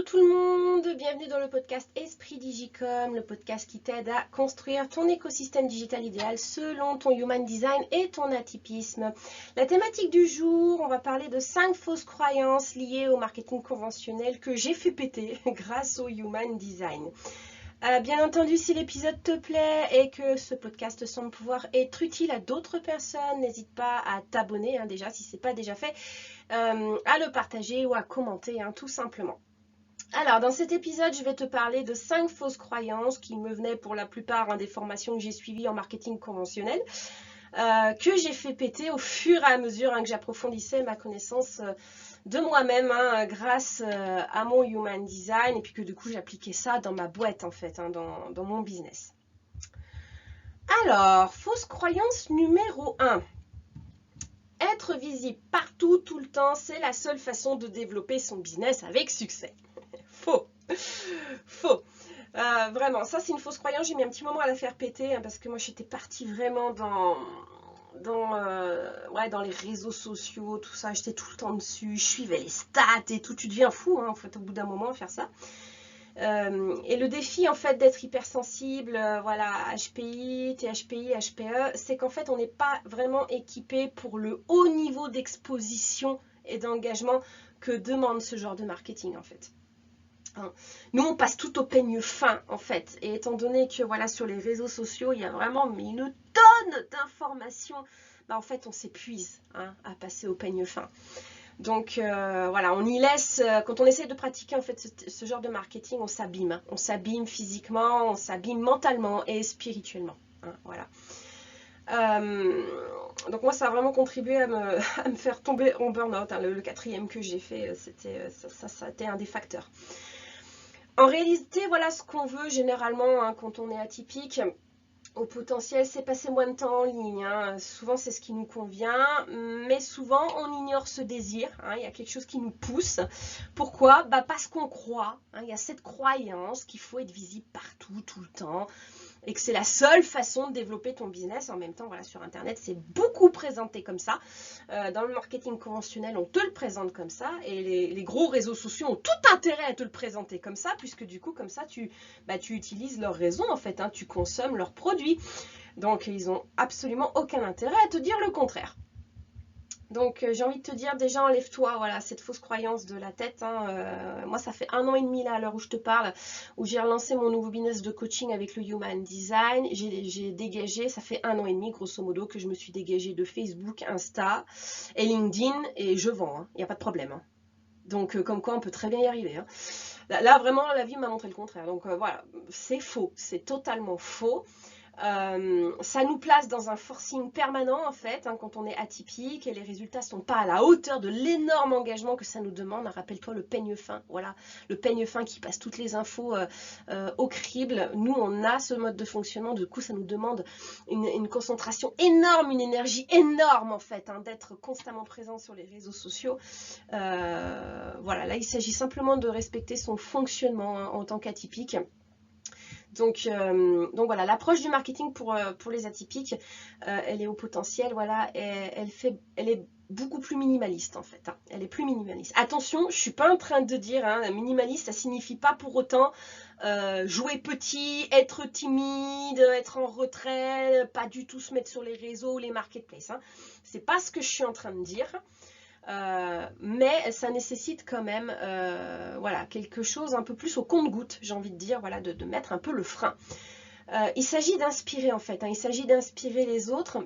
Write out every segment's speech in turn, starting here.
Hello tout le monde, bienvenue dans le podcast Esprit Digicom, le podcast qui t'aide à construire ton écosystème digital idéal selon ton human design et ton atypisme. La thématique du jour, on va parler de 5 fausses croyances liées au marketing conventionnel que j'ai fait péter grâce au human design. Bien entendu, si l'épisode te plaît et que ce podcast semble pouvoir être utile à d'autres personnes, n'hésite pas à t'abonner déjà si ce n'est pas déjà fait, à le partager ou à commenter tout simplement. Alors, dans cet épisode, je vais te parler de 5 fausses croyances qui me venaient pour la plupart des formations que j'ai suivies en marketing conventionnel, que j'ai fait péter au fur et à mesure que j'approfondissais ma connaissance de moi-même grâce à mon human design et puis que du coup, j'appliquais ça dans ma boîte en fait, dans mon business. Alors, fausse croyance numéro 1. Être visible partout, tout le temps, c'est la seule façon de développer son business avec succès. Faux. Faux. Vraiment, ça c'est une fausse croyance. J'ai mis un petit moment à la faire péter parce que moi j'étais partie vraiment dans les réseaux sociaux, tout ça. J'étais tout le temps dessus. Je suivais les stats et tout. Tu deviens fou en fait au bout d'un moment à faire ça. Et le défi en fait d'être hypersensible, HPI, THPI, HPE, c'est qu'en fait on n'est pas vraiment équipé pour le haut niveau d'exposition et d'engagement que demande ce genre de marketing en fait. Nous on passe tout au peigne fin en fait, et étant donné que sur les réseaux sociaux il y a vraiment une tonne d'informations, en fait on s'épuise à passer au peigne fin. Donc on y laisse, quand on essaie de pratiquer en fait ce genre de marketing, on s'abîme physiquement, on s'abîme mentalement et spirituellement. Donc moi ça a vraiment contribué à me faire tomber en burn-out. Le 4e que j'ai fait, ça a été un des facteurs. En réalité, voilà ce qu'on veut généralement quand on est atypique. Au potentiel, c'est passer moins de temps en ligne. Souvent, c'est ce qui nous convient, mais souvent, on ignore ce désir. Il y a quelque chose qui nous pousse. Pourquoi ? Parce qu'on croit. Il y a cette croyance qu'il faut être visible partout, tout le temps, et que c'est la seule façon de développer ton business. En même temps, sur Internet, c'est beaucoup présenté comme ça. Dans le marketing conventionnel, on te le présente comme ça, et les gros réseaux sociaux ont tout intérêt à te le présenter comme ça, puisque du coup, comme ça, tu utilises leur raison, en fait, tu consommes leurs produits. Donc, ils n'ont absolument aucun intérêt à te dire le contraire. Donc, j'ai envie de te dire, déjà, enlève-toi cette fausse croyance de la tête. Moi, ça fait 1 an et demi, là, à l'heure où je te parle, où j'ai relancé mon nouveau business de coaching avec le Human Design. J'ai dégagé, ça fait 1 an et demi, grosso modo, que je me suis dégagée de Facebook, Insta et LinkedIn, et je vends, il n'y a pas de problème. Donc, comme quoi, on peut très bien y arriver. Là, vraiment, la vie m'a montré le contraire. Donc, c'est faux, c'est totalement faux. Ça nous place dans un forcing permanent en fait quand on est atypique et les résultats sont pas à la hauteur de l'énorme engagement que ça nous demande. Rappelle-toi le peigne fin, le peigne fin qui passe toutes les infos au crible. Nous on a ce mode de fonctionnement, du coup ça nous demande une concentration énorme, une énergie énorme en fait d'être constamment présent sur les réseaux sociaux. Là il s'agit simplement de respecter son fonctionnement en tant qu'atypique. Donc l'approche du marketing pour les atypiques, elle est au potentiel, elle est beaucoup plus minimaliste en fait. Elle est plus minimaliste. Attention, je suis pas en train de dire, minimaliste, ça signifie pas pour autant jouer petit, être timide, être en retrait, pas du tout se mettre sur les réseaux ou les marketplaces. C'est pas ce que je suis en train de dire. Mais ça nécessite quand même quelque chose un peu plus au compte-gouttes, j'ai envie de dire, de mettre un peu le frein. Il s'agit d'inspirer en fait, il s'agit d'inspirer les autres,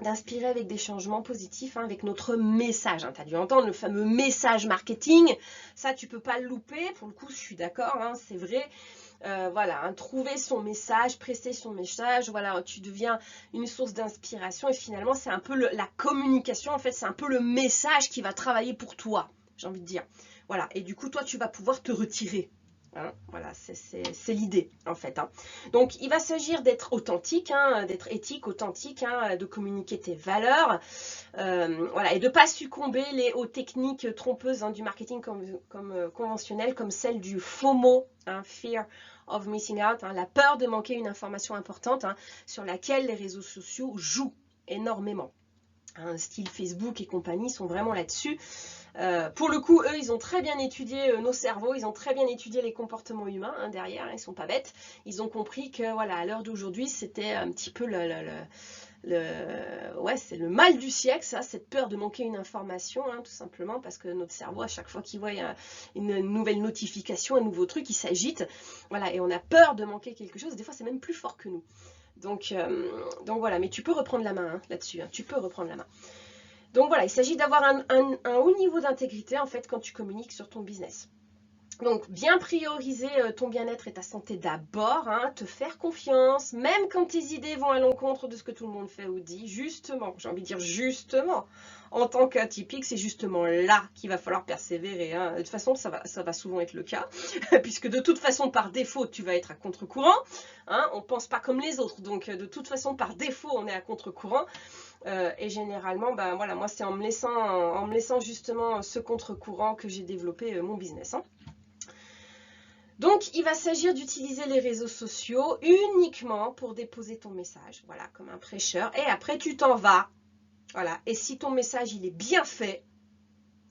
d'inspirer avec des changements positifs, avec notre message. Tu as dû entendre le fameux message marketing, ça tu peux pas le louper, pour le coup je suis d'accord, c'est vrai. Trouver son message, presser son message, tu deviens une source d'inspiration et finalement c'est un peu la communication, en fait c'est un peu le message qui va travailler pour toi, j'ai envie de dire. Et du coup toi tu vas pouvoir te retirer. C'est l'idée en fait. Donc il va s'agir d'être authentique, d'être éthique, authentique, de communiquer tes valeurs, et de ne pas succomber aux techniques trompeuses du marketing conventionnel, comme celle du FOMO, Fear of Missing Out, la peur de manquer une information importante, sur laquelle les réseaux sociaux jouent énormément. Style Facebook et compagnie sont vraiment là-dessus. Pour le coup, eux, ils ont très bien étudié nos cerveaux, ils ont très bien étudié les comportements humains hein, derrière, ils sont pas bêtes. Ils ont compris que voilà, à l'heure d'aujourd'hui, c'était un petit peu ouais, c'est le mal du siècle, ça, cette peur de manquer une information, hein, tout simplement, parce que notre cerveau, à chaque fois qu'il voit une nouvelle notification, un nouveau truc, il s'agite, voilà, et on a peur de manquer quelque chose, des fois c'est même plus fort que nous. Donc voilà, mais tu peux reprendre la main hein, là-dessus, hein, tu peux reprendre la main. Donc voilà, il s'agit d'avoir un haut niveau d'intégrité en fait quand tu communiques sur ton business. Donc bien prioriser ton bien-être et ta santé d'abord, hein, te faire confiance, même quand tes idées vont à l'encontre de ce que tout le monde fait ou dit, justement, j'ai envie de dire justement, en tant qu'atypique, c'est justement là qu'il va falloir persévérer. Hein. De toute façon, ça va souvent être le cas, puisque de toute façon, par défaut, tu vas être à contre-courant. Hein, on ne pense pas comme les autres, donc de toute façon, par défaut, on est à contre-courant. Et généralement, ben, voilà, moi, c'est en me laissant justement ce contre-courant que j'ai développé mon business. Hein. Donc, il va s'agir d'utiliser les réseaux sociaux uniquement pour déposer ton message, voilà, comme un prêcheur. Et après, tu t'en vas, voilà. Et si ton message, il est bien fait,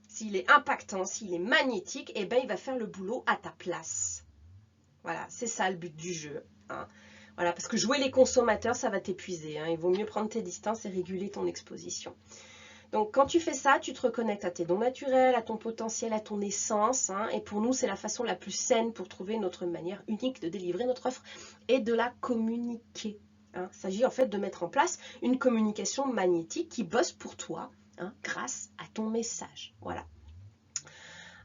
s'il est impactant, s'il est magnétique, eh ben, il va faire le boulot à ta place. Voilà, c'est ça le but du jeu. Hein. Voilà, parce que jouer les consommateurs, ça va t'épuiser. Hein. Il vaut mieux prendre tes distances et réguler ton exposition. Donc, quand tu fais ça, tu te reconnectes à tes dons naturels, à ton potentiel, à ton essence. Hein, et pour nous, c'est la façon la plus saine pour trouver notre manière unique de délivrer notre offre et de la communiquer. Hein. Il s'agit en fait de mettre en place une communication magnétique qui bosse pour toi hein, grâce à ton message. Voilà.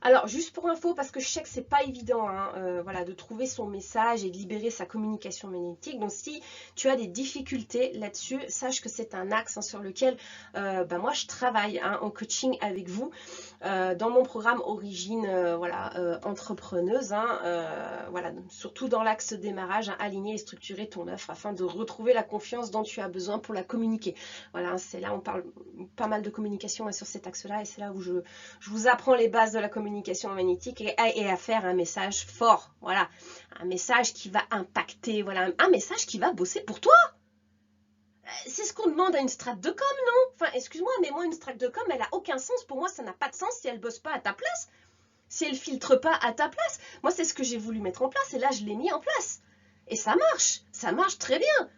Alors, juste pour info, parce que je sais que c'est pas évident hein, voilà, de trouver son message et de libérer sa communication magnétique. Donc, si tu as des difficultés là-dessus, sache que c'est un axe hein, sur lequel moi, je travaille hein, en coaching avec vous dans mon programme Origine voilà, entrepreneuse. Hein, voilà, surtout dans l'axe démarrage, hein, aligner et structurer ton offre afin de retrouver la confiance dont tu as besoin pour la communiquer. Voilà, c'est là on parle pas mal de communication hein, sur cet axe-là et c'est là où je vous apprends les bases de la communication magnétique et à faire un message fort, voilà, un message qui va impacter, voilà, un message qui va bosser pour toi. C'est ce qu'on demande à une strate de com, non? Enfin, excuse-moi, mais moi, une strate de com, elle a aucun sens. Pour moi, ça n'a pas de sens si elle bosse pas à ta place, si elle filtre pas à ta place. Moi, c'est ce que j'ai voulu mettre en place et là, je l'ai mis en place. Et ça marche très bien.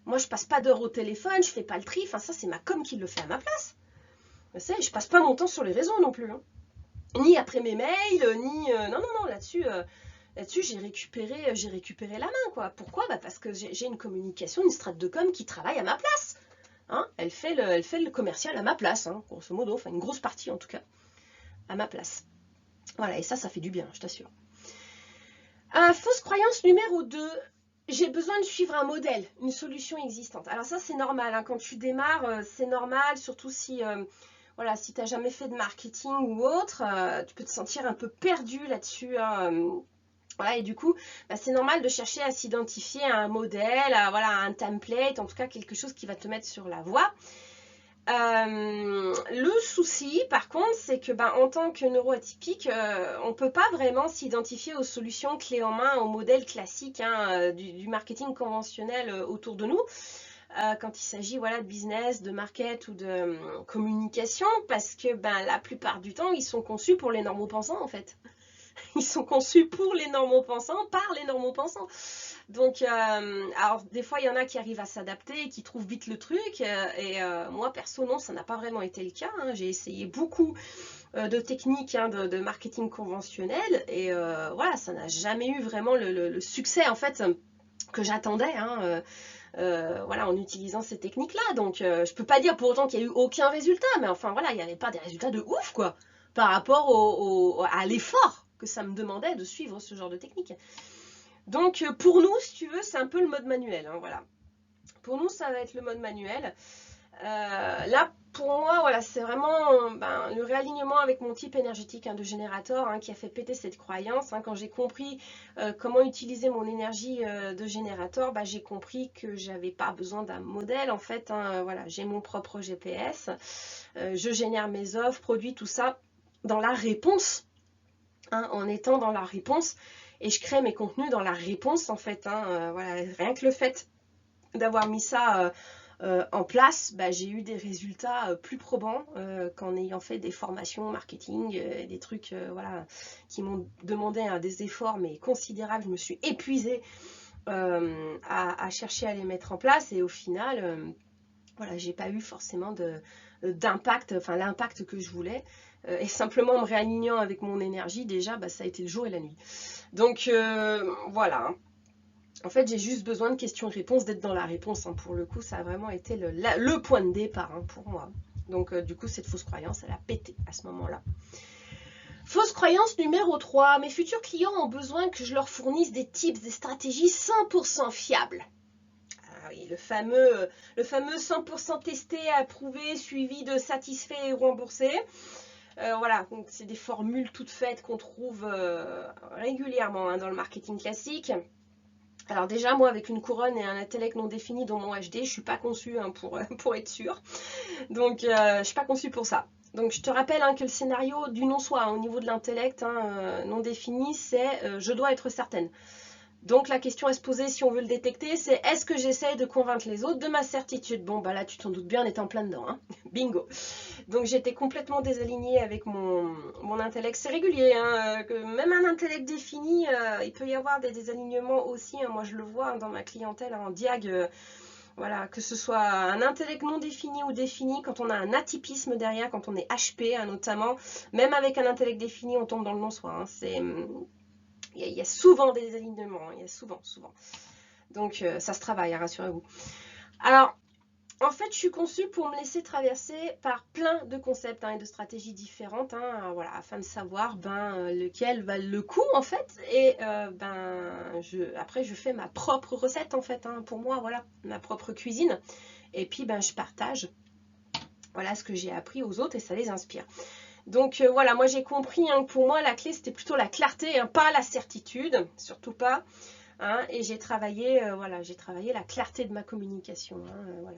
Moi, je passe pas d'heures au téléphone, je fais pas le tri. Enfin, ça, c'est ma com qui le fait à ma place. Je passe pas mon temps sur les réseaux non plus. Hein. Ni après mes mails, ni... non, là-dessus, j'ai récupéré la main, quoi. Pourquoi? Parce que j'ai une communication, une strate de com qui travaille à ma place. Hein, elle fait le commercial à ma place, hein, grosso modo, enfin une grosse partie en tout cas, à ma place. Voilà, et ça fait du bien, je t'assure. Fausse croyance numéro 2. J'ai besoin de suivre un modèle, une solution existante. Alors ça, c'est normal. Hein, quand tu démarres, c'est normal, surtout si... voilà, si tu n'as jamais fait de marketing ou autre, tu peux te sentir un peu perdu là-dessus. Hein, voilà, et du coup, c'est normal de chercher à s'identifier à un modèle, voilà, à un template, en tout cas quelque chose qui va te mettre sur la voie. Le souci, par contre, c'est que en tant que neuroatypique, on ne peut pas vraiment s'identifier aux solutions clés en main, aux modèles classiques hein, du marketing conventionnel autour de nous. Quand il s'agit voilà, de business, de market ou de communication, parce que la plupart du temps, ils sont conçus pour les normaux-pensants en fait. Ils sont conçus pour les normaux-pensants, par les normaux-pensants. Donc, alors des fois, il y en a qui arrivent à s'adapter, qui trouvent vite le truc, et moi, perso, non, ça n'a pas vraiment été le cas. Hein. J'ai essayé beaucoup de techniques hein, de marketing conventionnel, et voilà, ça n'a jamais eu vraiment le succès en fait que j'attendais. Hein, voilà, en utilisant ces techniques-là. Donc, je peux pas dire pour autant qu'il n'y a eu aucun résultat, mais enfin, voilà, il n'y avait pas des résultats de ouf, quoi, par rapport à l'effort que ça me demandait de suivre ce genre de technique. Donc, pour nous, si tu veux, c'est un peu le mode manuel, hein, voilà. Pour nous, ça va être le mode manuel. Là, pour moi, voilà, c'est vraiment le réalignement avec mon type énergétique hein, de générateur hein, qui a fait péter cette croyance. Hein. Quand j'ai compris comment utiliser mon énergie de générateur, j'ai compris que j'avais pas besoin d'un modèle. En fait, hein, voilà, j'ai mon propre GPS. Je génère mes offres, produits, tout ça dans la réponse. Hein, en étant dans la réponse. Et je crée mes contenus dans la réponse, en fait. Hein, voilà, rien que le fait d'avoir mis ça... en place, bah, j'ai eu des résultats plus probants qu'en ayant fait des formations marketing, des trucs voilà, qui m'ont demandé des efforts mais considérables. Je me suis épuisée à chercher à les mettre en place et au final, voilà, j'ai pas eu forcément d'impact, enfin l'impact que je voulais. Et simplement en me réalignant avec mon énergie, déjà, bah, ça a été le jour et la nuit. Donc voilà. En fait, j'ai juste besoin de questions-réponses, d'être dans la réponse. Hein. Pour le coup, ça a vraiment été le point de départ hein, pour moi. Donc du coup, cette fausse croyance, elle a pété à ce moment-là. Fausse croyance numéro 3. Mes futurs clients ont besoin que je leur fournisse des tips, des stratégies 100% fiables. Ah oui, le fameux 100% testé, approuvé, suivi de satisfait et remboursé. Voilà, donc c'est des formules toutes faites qu'on trouve régulièrement hein, dans le marketing classique. Alors déjà, moi, avec une couronne et un intellect non défini dans mon HD, je suis pas conçue hein, pour être sûre. Donc, je suis pas conçue pour ça. Donc, je te rappelle hein, que le scénario du non-soi hein, au niveau de l'intellect hein, non défini, c'est je dois être certaine. Donc la question à se poser si on veut le détecter, c'est est-ce que j'essaye de convaincre les autres de ma certitude? Bon, bah là, tu t'en doutes bien, on est en plein dedans. Hein. Bingo. Donc j'étais complètement désalignée avec mon intellect. C'est régulier, hein, que même un intellect défini, il peut y avoir des désalignements aussi. Hein. Moi, je le vois hein, dans ma clientèle en diag. Voilà, que ce soit un intellect non défini ou défini, quand on a un atypisme derrière, quand on est HP hein, notamment, même avec un intellect défini, on tombe dans le non-soi. Hein. Il y a souvent des alignements, hein, il y a souvent. Donc, ça se travaille, hein, rassurez-vous. Alors, en fait, je suis conçue pour me laisser traverser par plein de concepts hein, et de stratégies différentes, hein, voilà, afin de savoir lequel valent le coup, en fait. Et après, je fais ma propre recette, en fait, hein, pour moi, voilà, ma propre cuisine. Et puis, je partage, voilà, ce que j'ai appris aux autres et ça les inspire. Donc voilà, moi j'ai compris hein, que pour moi la clé c'était plutôt la clarté, hein, pas la certitude, surtout pas. Hein, et j'ai travaillé, la clarté de ma communication. Hein, voilà,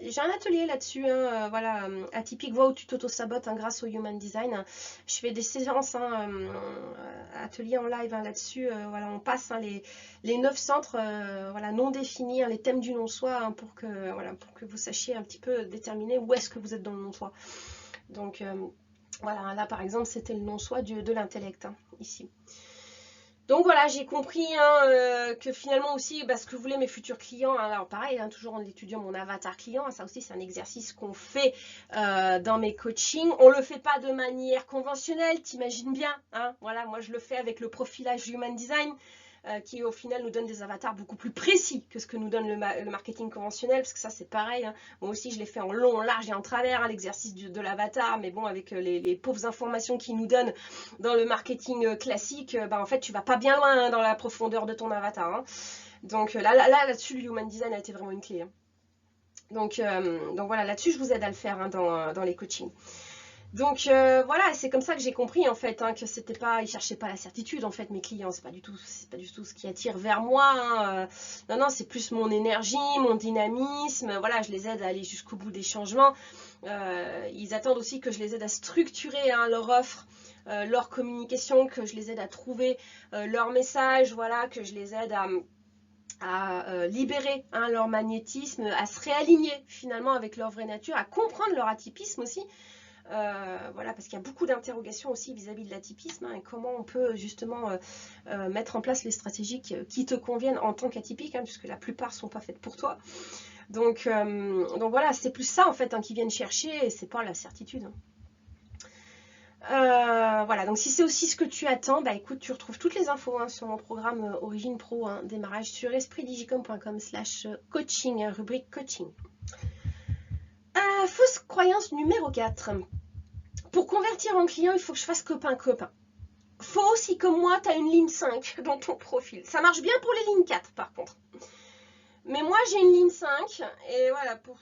j'ai un atelier là-dessus, hein, voilà, atypique voix où tu t'auto-sabotes hein, grâce au Human Design. Hein. Je fais des séances, hein, ateliers en live hein, là-dessus. Voilà, on passe hein, les 9 centres voilà, non définis, hein, les thèmes du non-soi, hein, pour que vous sachiez un petit peu déterminer où est-ce que vous êtes dans le non-soi. Donc voilà, là par exemple, c'était le non-soi de l'intellect, hein, ici. Donc voilà, j'ai compris hein, que finalement aussi, ce que voulaient mes futurs clients, hein, alors pareil, hein, toujours en étudiant mon avatar client, hein, ça aussi c'est un exercice qu'on fait dans mes coachings. On ne le fait pas de manière conventionnelle, t'imagines bien. Hein, voilà, moi je le fais avec le profilage Human Design, qui au final nous donne des avatars beaucoup plus précis que ce que nous donne le marketing conventionnel, parce que ça c'est pareil, hein. Moi aussi je l'ai fait en long, en large et en travers, hein, l'exercice de l'avatar, mais bon avec les pauvres informations qu'ils nous donnent dans le marketing classique, en fait tu vas pas bien loin hein, dans la profondeur de ton avatar. Hein. Donc là-dessus le Human Design a été vraiment une clé. Hein. Donc voilà, là-dessus je vous aide à le faire hein, dans les coachings. Donc voilà, c'est comme ça que j'ai compris en fait hein, que c'était pas, ils cherchaient pas la certitude en fait mes clients, c'est pas du tout ce qui attire vers moi. Hein. Non, c'est plus mon énergie, mon dynamisme. Voilà, je les aide à aller jusqu'au bout des changements. Ils attendent aussi que je les aide à structurer hein, leur offre, leur communication, que je les aide à trouver leur message. Voilà, que je les aide à libérer hein, leur magnétisme, à se réaligner finalement avec leur vraie nature, à comprendre leur atypisme aussi. Voilà, parce qu'il y a beaucoup d'interrogations aussi vis-à-vis de l'atypisme hein, et comment on peut justement mettre en place les stratégies qui te conviennent en tant qu'atypique, hein, puisque la plupart ne sont pas faites pour toi. Donc voilà, c'est plus ça en fait hein, qu'ils viennent chercher et c'est pas la certitude. Hein. Voilà, donc si c'est aussi ce que tu attends, écoute, tu retrouves toutes les infos hein, sur mon programme Origine Pro, hein, démarrage sur espritdigicom.com/coaching, rubrique coaching. Fausse croyance numéro 4. Pour convertir en client, il faut que je fasse copain-copain. Faut aussi, comme moi, tu as une ligne 5 dans ton profil. Ça marche bien pour les lignes 4, par contre. Mais moi, j'ai une ligne 5. Et voilà, pour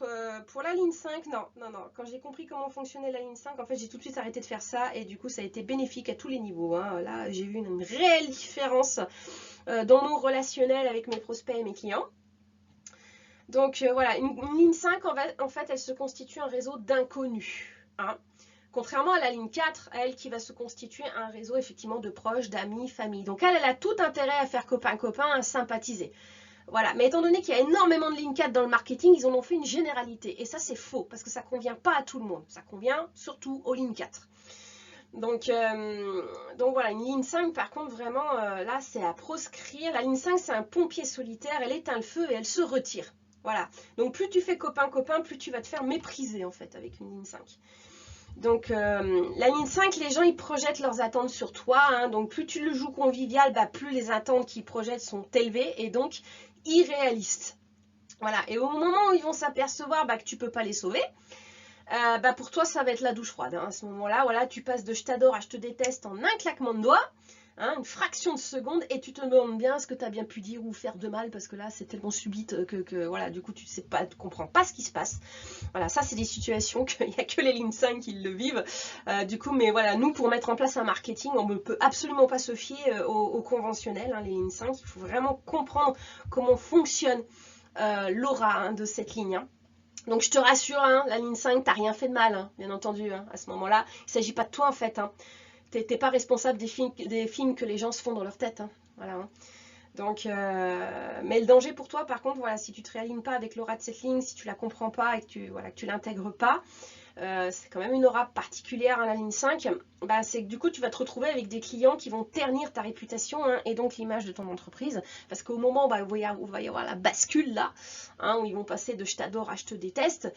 la ligne 5, non. Quand j'ai compris comment fonctionnait la ligne 5, en fait, j'ai tout de suite arrêté de faire ça. Et du coup, ça a été bénéfique à tous les niveaux. Hein. Là, j'ai vu une réelle différence dans mon relationnel avec mes prospects et mes clients. Donc, voilà, une ligne 5, en fait, elle se constitue un réseau d'inconnus. Hein. Contrairement à la ligne 4, elle qui va se constituer un réseau effectivement de proches, d'amis, famille. Donc elle a tout intérêt à faire copain-copain, à sympathiser. Voilà, mais étant donné qu'il y a énormément de lignes 4 dans le marketing, ils en ont fait une généralité. Et ça, c'est faux, parce que ça ne convient pas à tout le monde. Ça convient surtout aux lignes 4. Donc voilà, une ligne 5, par contre, vraiment, là, c'est à proscrire. La ligne 5, c'est un pompier solitaire. Elle éteint le feu et elle se retire. Voilà. Donc, plus tu fais copain-copain, plus tu vas te faire mépriser, en fait, avec une ligne 5. Donc, la ligne 5, les gens, ils projettent leurs attentes sur toi. Hein. Donc, plus tu le joues convivial, bah, plus les attentes qu'ils projettent sont élevées et donc irréalistes. Voilà. Et au moment où ils vont s'apercevoir bah, que tu ne peux pas les sauver, bah pour toi, ça va être la douche froide. Hein. À ce moment-là, voilà, tu passes de je t'adore à je te déteste en un claquement de doigts, hein, une fraction de seconde, et tu te demandes bien ce que tu as bien pu dire ou faire de mal, parce que là, c'est tellement subite que voilà, du coup, tu sais pas, tu comprends pas ce qui se passe. Voilà, ça, c'est des situations qu'il n'y a que les lignes 5 qui le vivent. Du coup, mais voilà, nous, pour mettre en place un marketing, on ne peut absolument pas se fier au conventionnel, hein, les lignes 5. Il faut vraiment comprendre comment fonctionne l'aura hein, de cette ligne. Hein. Donc je te rassure, hein, la ligne 5, t'as rien fait de mal, hein, bien entendu, hein, à ce moment-là. Il ne s'agit pas de toi en fait. Hein. T'es pas responsable des films que les gens se font dans leur tête. Hein. Voilà. Hein. Donc, mais le danger pour toi, par contre, voilà, si tu ne te réalignes pas avec l'aura de cette ligne, si tu la comprends pas et que tu voilà, l'intègres pas, c'est quand même une aura particulière à la ligne 5, bah, c'est que du coup tu vas te retrouver avec des clients qui vont ternir ta réputation hein, et donc l'image de ton entreprise, parce qu'au moment bah, où il va y avoir la bascule là, hein, où ils vont passer de je t'adore à je te déteste,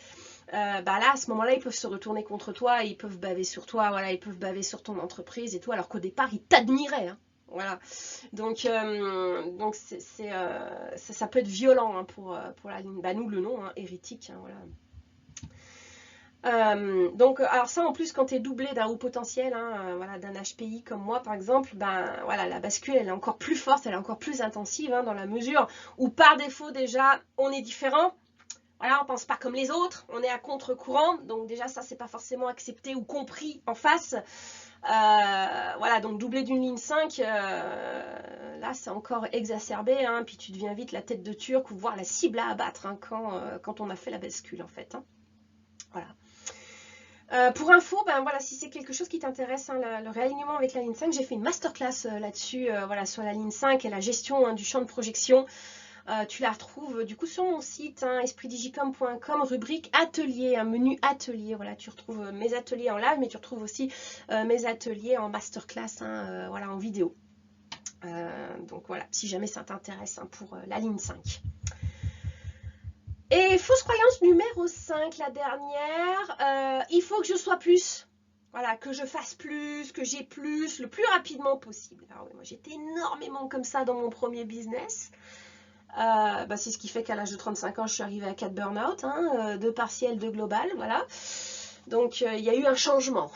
bah là à ce moment là ils peuvent se retourner contre toi, ils peuvent baver sur toi, voilà, ils peuvent baver sur ton entreprise et tout, alors qu'au départ ils t'admiraient. Hein. Voilà, donc ça peut être violent hein, pour la ligne, bah, nous le nom, hein, hérétique, hein, voilà. Donc, alors ça en plus quand tu es doublé d'un haut potentiel, hein, voilà, d'un HPI comme moi par exemple, ben voilà, la bascule elle est encore plus forte, elle est encore plus intensive hein, dans la mesure où par défaut déjà on est différent, voilà, on pense pas comme les autres, on est à contre-courant, donc déjà ça c'est pas forcément accepté ou compris en face. Voilà, donc doublé d'une ligne 5, là c'est encore exacerbé, hein, puis tu deviens vite la tête de turc ou voire la cible à abattre hein, quand on a fait la bascule en fait. Hein. Voilà. Pour info, ben voilà, si c'est quelque chose qui t'intéresse, hein, le réalignement avec la ligne 5, j'ai fait une masterclass là-dessus, voilà, sur la ligne 5 et la gestion hein, du champ de projection. Tu la retrouves du coup sur mon site, hein, espritdigicom.com, rubrique atelier, un menu atelier. Voilà, tu retrouves mes ateliers en live, mais tu retrouves aussi mes ateliers en masterclass, hein, voilà, en vidéo. Donc voilà, si jamais ça t'intéresse hein, pour la ligne 5. Et fausse croyance numéro 5, la dernière, il faut que je sois plus. Voilà, que je fasse plus, que j'ai plus, le plus rapidement possible. Alors oui, moi j'étais énormément comme ça dans mon premier business. Bah, c'est ce qui fait qu'à l'âge de 35 ans, je suis arrivée à 4 burn-out, hein, 2 partiels, 2 global, voilà. Donc il y a eu un changement,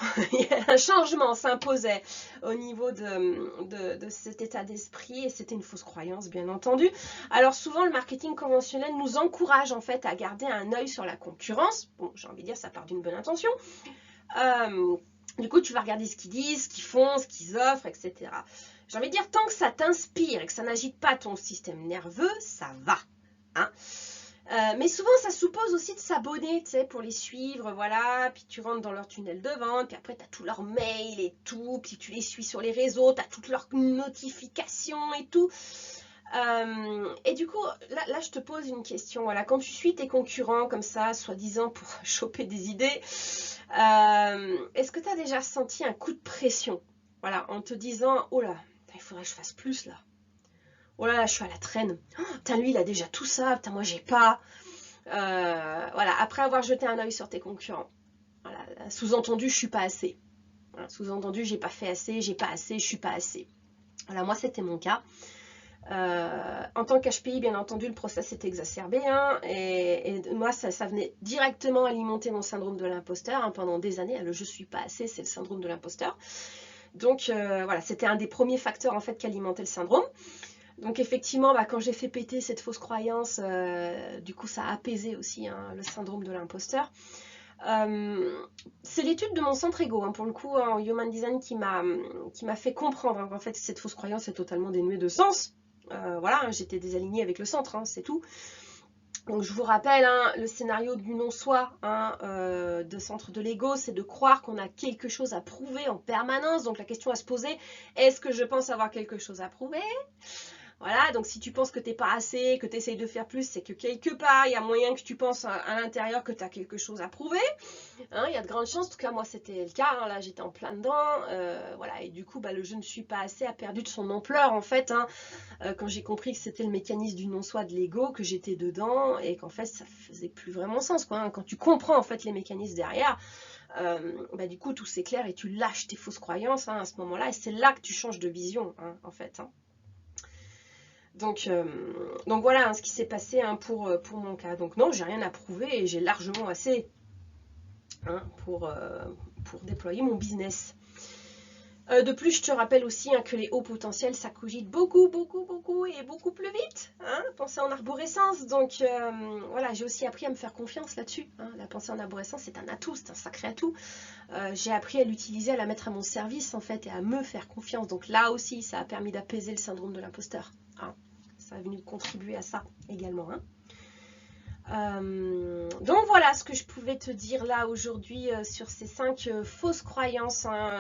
un changement s'imposait au niveau de cet état d'esprit et c'était une fausse croyance bien entendu. Alors souvent le marketing conventionnel nous encourage en fait à garder un œil sur la concurrence. Bon, j'ai envie de dire ça part d'une bonne intention. Du coup tu vas regarder ce qu'ils disent, ce qu'ils font, ce qu'ils offrent, etc. J'ai envie de dire tant que ça t'inspire et que ça n'agite pas ton système nerveux, ça va. Hein. Mais souvent, ça suppose aussi de s'abonner, tu sais, pour les suivre, voilà. Puis tu rentres dans leur tunnel de vente, puis après, tu as tous leurs mails et tout. Puis tu les suis sur les réseaux, tu as toutes leurs notifications et tout. Et du coup, là, je te pose une question. Voilà, quand tu suis tes concurrents comme ça, soi-disant pour choper des idées, est-ce que tu as déjà senti un coup de pression? Voilà, en te disant, oh là, il faudrait que je fasse plus là. Oh là là, je suis à la traîne. Oh, putain, lui, il a déjà tout ça. Putain, moi, j'ai pas. Voilà, après avoir jeté un œil sur tes concurrents. Voilà, sous-entendu, je suis pas assez. Voilà, sous-entendu, j'ai pas fait assez, j'ai pas assez, je suis pas assez. Voilà, moi, c'était mon cas. En tant qu'HPI, bien entendu, le process était exacerbé. Hein, et moi, ça venait directement alimenter mon syndrome de l'imposteur. Hein, pendant des années, le je suis pas assez, c'est le syndrome de l'imposteur. Donc, voilà, c'était un des premiers facteurs en fait qui alimentait le syndrome. Donc effectivement, bah, quand j'ai fait péter cette fausse croyance, du coup ça a apaisé aussi hein, le syndrome de l'imposteur. C'est l'étude de mon centre ego, hein, pour le coup, en Human Design, qui m'a fait comprendre hein, qu'en fait cette fausse croyance est totalement dénuée de sens. Voilà, hein, j'étais désalignée avec le centre, hein, c'est tout. Donc je vous rappelle, hein, le scénario du non-soi hein, de centre de l'ego, c'est de croire qu'on a quelque chose à prouver en permanence. Donc la question à se poser, est-ce que je pense avoir quelque chose à prouver ? Voilà, donc si tu penses que tu n'es pas assez, que tu essayes de faire plus, c'est que quelque part, il y a moyen que tu penses à l'intérieur que tu as quelque chose à prouver. Hein, il y a de grandes chances, en tout cas moi c'était le cas, hein, là j'étais en plein dedans. Voilà, et du coup, le je ne suis pas assez a perdu de son ampleur en fait. Hein, quand j'ai compris que c'était le mécanisme du non-soi de l'ego, que j'étais dedans, et qu'en fait ça faisait plus vraiment sens. Quoi, hein. Quand tu comprends en fait les mécanismes derrière, du coup tout s'éclaire et tu lâches tes fausses croyances hein, à ce moment-là, et c'est là que tu changes de vision hein, en fait. Hein. Donc voilà hein, ce qui s'est passé hein, pour mon cas. Donc non, j'ai rien à prouver et j'ai largement assez hein, pour déployer mon business. De plus, je te rappelle aussi hein, que les hauts potentiels, ça cogite beaucoup, beaucoup, beaucoup et beaucoup plus vite. Hein, pensée en arborescence. Donc voilà, j'ai aussi appris à me faire confiance là-dessus. Hein. La pensée en arborescence, c'est un atout, c'est un sacré atout. J'ai appris à l'utiliser, à la mettre à mon service en fait et à me faire confiance. Donc là aussi, ça a permis d'apaiser le syndrome de l'imposteur. Hein. Ça a venu contribuer à ça également. Hein. Donc voilà ce que je pouvais te dire là aujourd'hui sur ces 5 fausses croyances hein,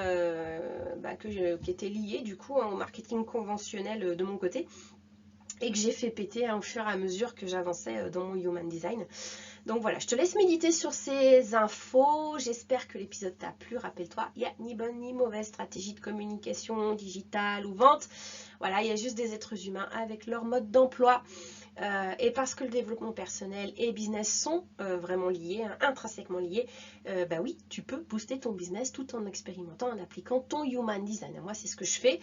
qui étaient liées du coup hein, au marketing conventionnel de mon côté et que j'ai fait péter hein, au fur et à mesure que j'avançais dans mon Human Design. Donc voilà, je te laisse méditer sur ces infos. J'espère que l'épisode t'a plu. Rappelle-toi, il n'y a ni bonne ni mauvaise stratégie de communication digitale ou vente. Voilà, il y a juste des êtres humains avec leur mode d'emploi. Et parce que le développement personnel et business sont vraiment liés, hein, intrinsèquement liés, oui, tu peux booster ton business tout en expérimentant, en appliquant ton Human Design. Moi, c'est ce que je fais.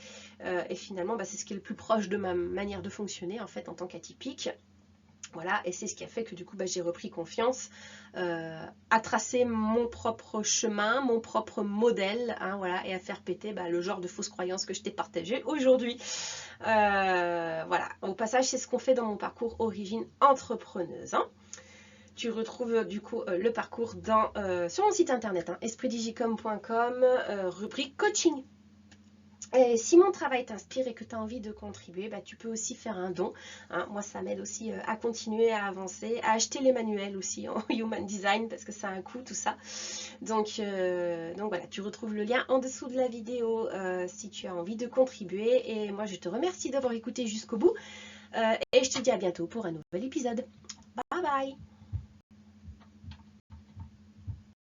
Et finalement, c'est ce qui est le plus proche de ma manière de fonctionner en fait en tant qu'atypique. Voilà, et c'est ce qui a fait que du coup j'ai repris confiance à tracer mon propre chemin, mon propre modèle, hein, voilà, et à faire péter le genre de fausses croyances que je t'ai partagé aujourd'hui. Voilà, au passage, c'est ce qu'on fait dans mon parcours Origine Entrepreneuse. Hein. Tu retrouves du coup le parcours sur mon site internet, hein, espritdigicom.com, rubrique coaching. Et si mon travail t'inspire et que tu as envie de contribuer, tu peux aussi faire un don. Hein. Moi, ça m'aide aussi à continuer, à avancer, à acheter les manuels aussi en Human Design parce que ça a un coût, tout ça. Donc voilà, tu retrouves le lien en dessous de la vidéo si tu as envie de contribuer. Et moi, je te remercie d'avoir écouté jusqu'au bout. Et je te dis à bientôt pour un nouvel épisode. Bye bye!